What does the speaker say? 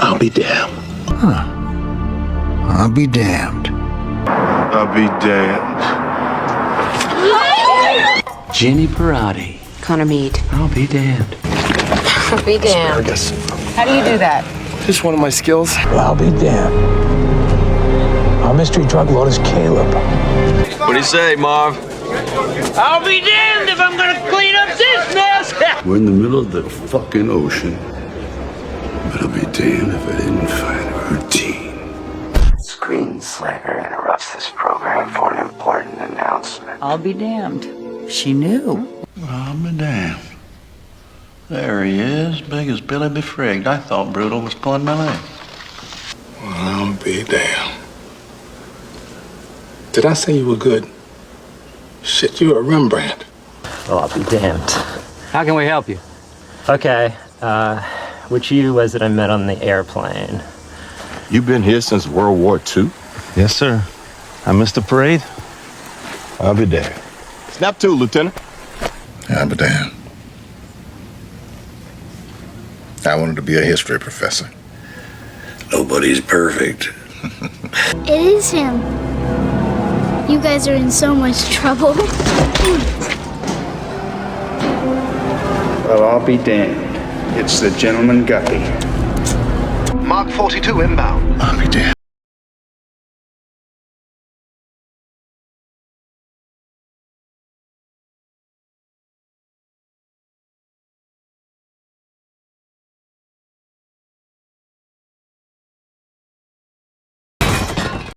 I'll be damned. I'll be damned. I'll be damned. Jenny Parati. Connor Mead. I'll be damned. I'll be damned. How do you do that? Just one of my skills. I'll be damned. Our mystery drug lord is Caleb. What do you say, Marv? I'll be damned if I'm gonna clean up this mess! We're in the middle of the fucking ocean. But I'll be damned if I didn't find a routine. Screenslayer interrupts this program for an important announcement. I'll be damned. She knew. I'll be damned. There he is, big as Billy Befrigged. I thought Brutal was pulling my leg. Well, I'll be damned. Did I say you were good? Shit, you're a Rembrandt. Well, I'll be damned. How can we help you? Okay, which you was it I met on the airplane? You've been here since World War II? Yes, sir. I missed the parade. I'll be there. Snap to, Lieutenant. I'll be damned. I wanted to be a history professor. Nobody's perfect. It is him. You guys are in so much trouble. Well, I'll be damned. It's the Gentleman Guppy. Mark 42 inbound. I'll be damned.